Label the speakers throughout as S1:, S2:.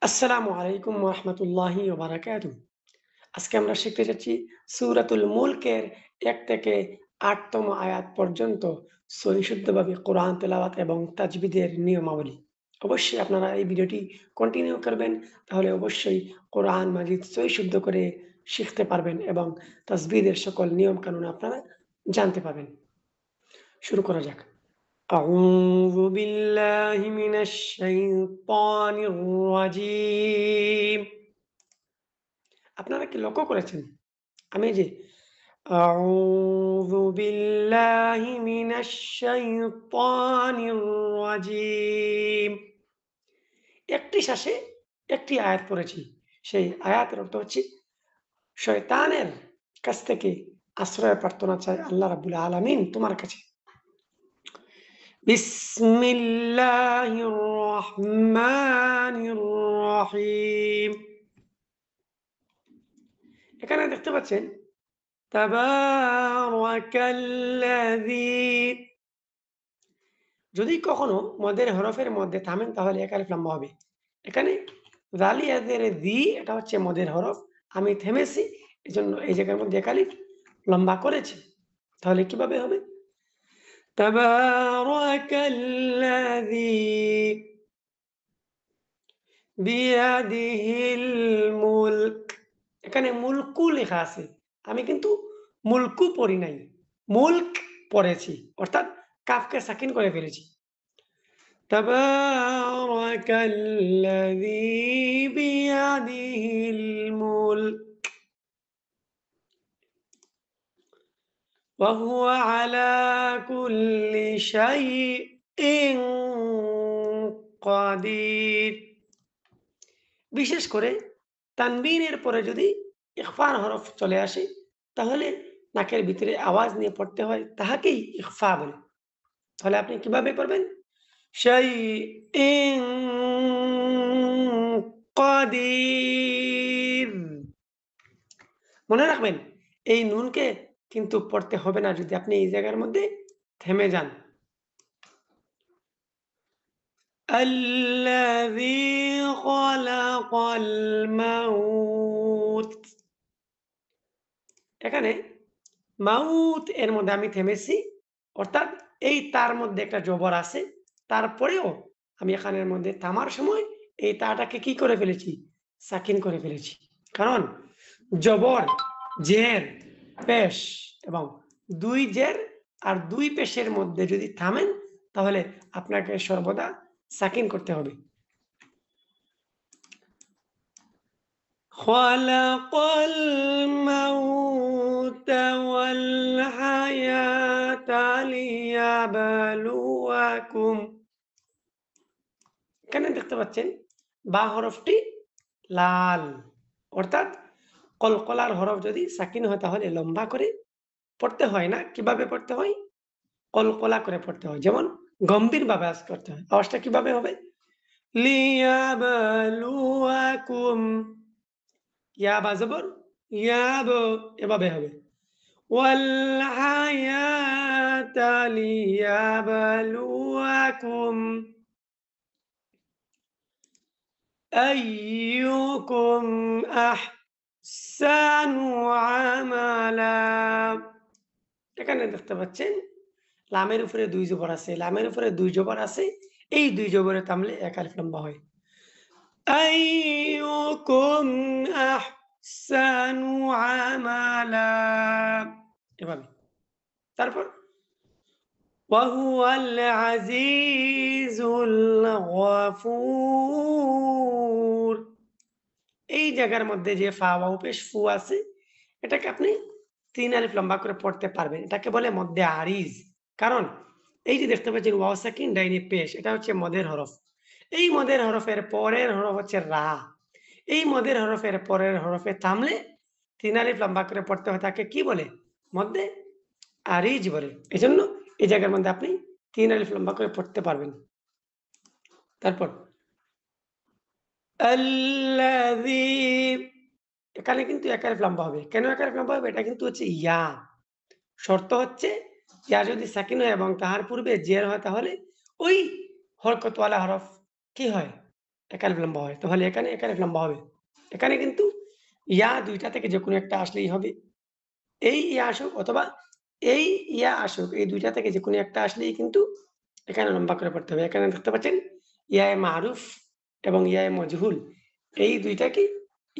S1: আসসালামু আলাইকুম ওয়া রাহমাতুল্লাহি ওয়া বারাকাতুহু। আজকে আমরা শিখতে যাচ্ছি সূরাতুল মুলকের ১ থেকে ৮ তম আয়াত পর্যন্ত সহিশুদ্ধভাবে কোরআন তেলাওয়াত এবং তাজবিদের নিয়মাবলী। অবশ্যই আপনারা এই ভিডিওটি কন্টিনিউ করবেন, তাহলে অবশ্যই কোরআন মাজিদ সহিশুদ্ধ করে শিখতে পারবেন এবং তাজবিদের সকল নিয়ম-কানুন আপনারা জানতে পারবেন। শুরু করা যাক। أعوذ بالله من الشيطان الرجيم। আপনারা কি লক্ষ্য করেছেন? আমি এই যে আউযু বিল্লাহি মিনাশ শাইতানির রাজিম একটি শ্বাসে একটি আয়াত পড়েছি। সেই আয়াতের অর্থ হচ্ছে শয়তানের কাছ থেকে আশ্রয় প্রার্থনা চাই আল্লাহ রাব্বুল আলামিন তোমার কাছে। বিসমিল্লাহির রহমানির রহিম। এখানে দেখতে পাচ্ছেন তাবারাকাল্লাযী। যদি কখনো মদের হরফের মধ্যে থামেন তাহলে এক আলিফ লম্বা হবে। এখানে জালিয়া জেরে দি এটা হচ্ছে মদের হরফ। আমি থেমেছি এজন্য এই জায়গার মধ্যে এক আলিফ লম্বা করেছি। তাহলে কিভাবে হবে? তাবারাকাল্লাযী বিয়াদিহিল মুলক। এখানে মুলকু লেখা আছে। আমি কিন্তু মুলকু পড়ি নাই। মুলক পড়েছি। অর্থাৎ কাফকে সাকিন করে ফেলেছি। তাবারাকাল্লাযী বিয়াদিহিল মুলক ওয়া হুয়া আলা কুল্লি শাইইন কাদির। বিশেষ করে তানবিনের পরে যদি ইখফার হরফ চলে আসে, তাহলে নাকের ভিতরে আওয়াজ নিয়ে পড়তে হয়, তাহাকেই ইখফা বলে। তাহলে আপনি কিভাবে পড়বেন? শাইইন কাদির। মনে রাখবেন, এই নুনকে কিন্তু পড়তে হবে না যদি আপনি এই জায়গার মধ্যে থেমে যান। الذي خلق الموت। এখানে মাউত এর মধ্যে আমি থেমেছি। অর্থাৎ এই তার মধ্যে একটা জবর আছে। তারপরেও আমি এখানের মধ্যে থামার সময় এই তাটাকে কি করে ফেলেছি? সাকিন করে ফেলেছি। কারণ জবর, জের, পেশ এবং ২ জের আর ২ পেশের মধ্যে যদি থামেন তাহলে আপনাকে সর্বদা সাকিন করতে হবে। খলাকাল মাউতা ওয়াল হায়াতা লিয়াবলুয়াকুম। এখানে দেখতে পাচ্ছেন বা হরফটি লাল। অর্থাৎ কলকলার হরফ যদি সাকিন হয় তাহলে লম্বা করে পড়তে হয় না। কিভাবে পড়তে হয়? কলকলা করে পড়তে হয়। যেমন গম্ভীরভাবে আওয়াজ করতে হয়। আওয়াজটা কিভাবে হবে? লিয়াবলুয়াকুম। ইয়া বা জবর ইয়াব এভাবে হবে। ওয়াল হায়াতা লিয়াবলুয়াকুম আইয়ুকুম আহসানু আমালা। এখানে দেখতে পাচ্ছেন লামের উপরে ২ জবর আছে। লামের উপরে ২ জবর আছে। এই ২ জবরে থামলে এক আলিফ লম্বা হয়। আইয়ুকুম আহসানু আমালা এভাবে। তারপর ওয়াহুয়াল আজিজুল গফুর। এই জায়গার মধ্যে যে ফা ওয়াও পেশ ফু আছে, এটাকে আপনি ৩ আলিফ লম্বা করে পড়তে পারবেন। এটাকে বলে মদ্দে আরিজ। কারণ এই যে দেখতে পাচ্ছেন ওয়াও সাকিন ডাইনে পেশ, এটা হচ্ছে মদের হরফ। এই মদের হরফের পরের হরফ হচ্ছে রা। এই মদের হরফের পরের হরফে থামলে ৩ আলিফ লম্বা করে পড়তে হয়। তাকে কি বলে? মদ্দে আরিজ বলে। এজন্য এই জায়গার মধ্যে আপনি ৩ আলিফ লম্বা করে পড়তে পারবেন। তারপর আল্লাযী। এখানে কিন্তু এক আলিফ লম্বা হবে। কেন এক আলিফ লম্বা হবে? এটা কিন্তু হচ্ছে ইয়া। শর্ত হচ্ছে ইয়া যদি সাকিন হয় এবং তাহার পূর্বে জের হয় তাহলে ওই হরকতওয়ালা হরফ কি হয়? এক আলিফ লম্বা হয়। তাহলে এখানে এক আলিফ লম্বা হবে। এখানে কিন্তু ইয়া ২ টা থেকে যেকোনো একটা আসলেই হবে। এই ইয়া আসুক অথবা এই ইয়া আসুক, এই ২ টা থেকে যেকোনো একটা আসলেই কিন্তু এখানে লম্বা করে পড়তে হবে। এখানে দেখতে পাচ্ছেন ইয়ায়ে মারুফ এবং ইয়ায়ে মজহুল। এই ২ টাকে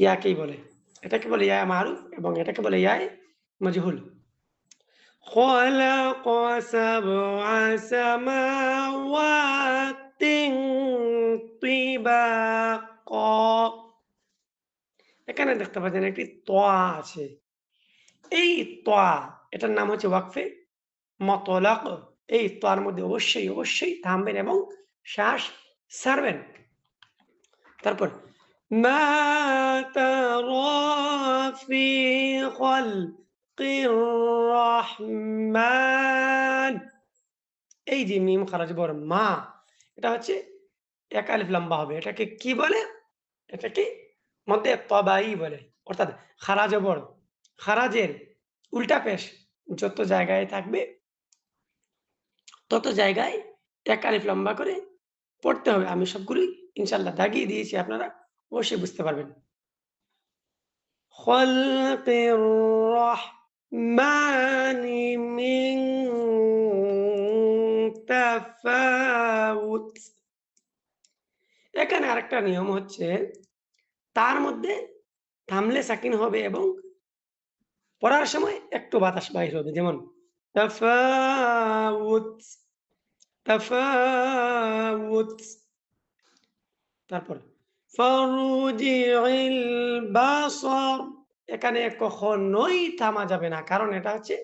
S1: ইয়াকেই বলে। এটাকে বলে ইয়া মারুফ এবং এটাকে বলে ইয়ায়ে মজহুল। خلق سبع سماوات طباقا এখানে দেখতে পাচ্ছেন একটি তোয়া আছে। এই তোয়া এটার নাম হচ্ছে ওয়াকফে মতলাক। এই তোয়ার মধ্যে অবশ্যই থামবেন এবং শ্বাস ছাড়বেন। তারপর মা তারা ফি খালকির রহমান। এই যে মিম খারা জবর মা, এটা হচ্ছে এক আলিফ লম্বা হবে। এটাকে কি বলে? এটাকে মধ্যে তবাই বলে। অর্থাৎ খারা জবর, খারাজের উল্টা পেশ যত জায়গায় থাকবে তত জায়গায় এক আলিফ লম্বা করে পড়তে হবে। আমি সবগুলোই ইনশাআল্লাহ দাগিয়ে দিয়েছি। আপনারা অবশ্যই বুঝতে পারবেন। খলকির রহমানি মিন তাফাউত। এখানে আরেকটা নিয়ম হচ্ছে তার মধ্যে থামলে সাকিন হবে এবং পড়ার সময় একটু বাতাস বাহির হবে। যেমন তাফাউত, তাফাউত। তারপর ফারুজিল বাসর। এখানে কখনোই থামা যাবে না। কারণ এটা হচ্ছে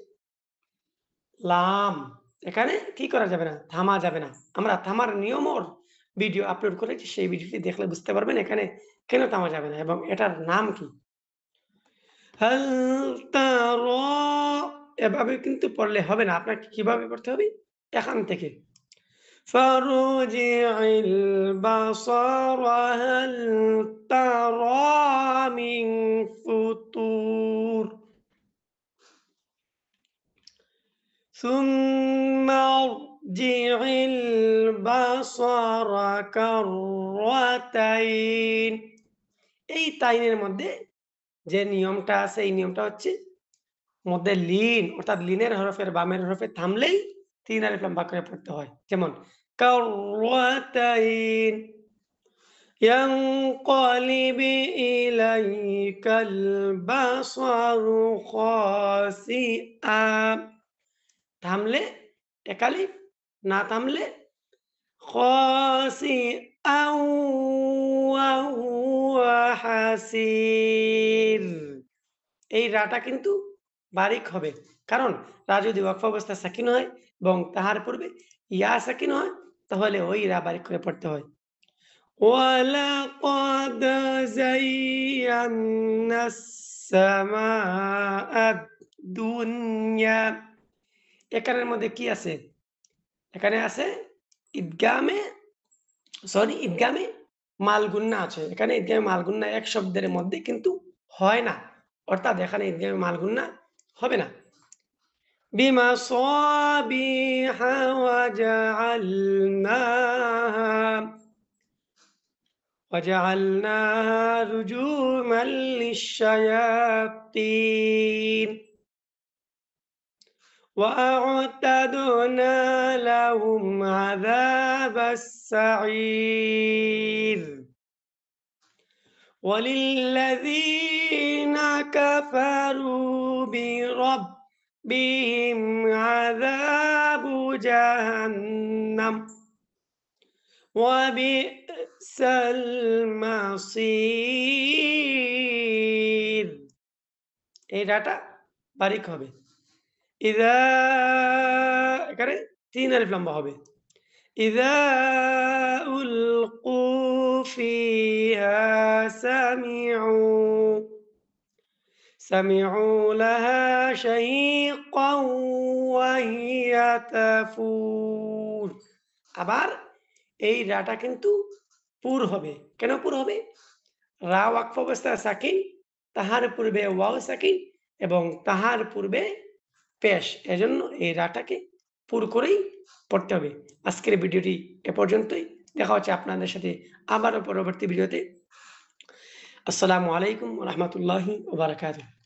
S1: লাম। এখানে কি করা যাবে না? থামা যাবে না। আমরা থামার নিয়মর ভিডিও আপলোড করেছি। সেই ভিডিওটি দেখলে বুঝতে পারবেন এখানে কেন থামা যাবে না এবং এটার নাম কি? হাল তারা এভাবে কিন্তু পড়লে হবে না। আপনাকে কিভাবে পড়তে হবে? এখান থেকে। فارجع البصر هل ترى من فطور ثم ارجع البصر كرتين। এই তাইনের মধ্যে যে নিয়মটা আছে এই নিয়মটা হচ্ছে মধ্যে লিন অর্থাৎ লিনের হরফের বামের হরফে থামলেই ৩ আলিফ লম্বা করে পড়তে হয়। যেমন কাররাতাইন ينقلب إليك البصر خاسئا। থামলে এক আলিফ, না থামলে خاسئا وهو حسير। এই রাটা কিন্তু বারিক হবে। কারণ রা যদি ওয়াকফ অবস্থায় সাকিন হয় এবং তাহার পূর্বে ইয়া সাকিন হয় তাহলে ওই রা বারিক করে পড়তে হয়। ওয়ালাকাদ যায়্যানা আস-সামাআ দুনিয়া। এখানের মধ্যে কি আছে? এখানে আছে ইদগামে ইদগামে মালগুন্না আছে। এখানে ইদগামে মালগুন্না এক শব্দের মধ্যে কিন্তু হয় না। অর্থাৎ এখানে ইদগামে মালগুন্না হবে না। بمصابيح وجعلناها رجوما للشياطين وأعتدنا لهم عذاب السعير وللذين كفروا بربهم عذاب جهنم وبئس المصير। এই ডাটা বারিক হবে। ইযা এখানে ৩ আলিফ লম্বা হবে। ইযা উলকু ফিহা سمعوا لها شهيقا وهي تفور। আবার এই রাটা কিন্তু পুর হবে। কেন পুর হবে? রা ওয়াকফ অবস্থায় সাকিন, তাহার পূর্বে ওয়াও সাকিন এবং তাহার পূর্বে পেশ। এজন্য এই রাটাকে পুর করেই পড়তে হবে। আজকের ভিডিওটি এ পর্যন্তই। দেখা হচ্ছে আপনাদের সাথে আবারও পরবর্তী ভিডিওতে। আসসালামু আলাইকুম ওয়া রাহমাতুল্লাহি ওয়া বারাকাতুহু।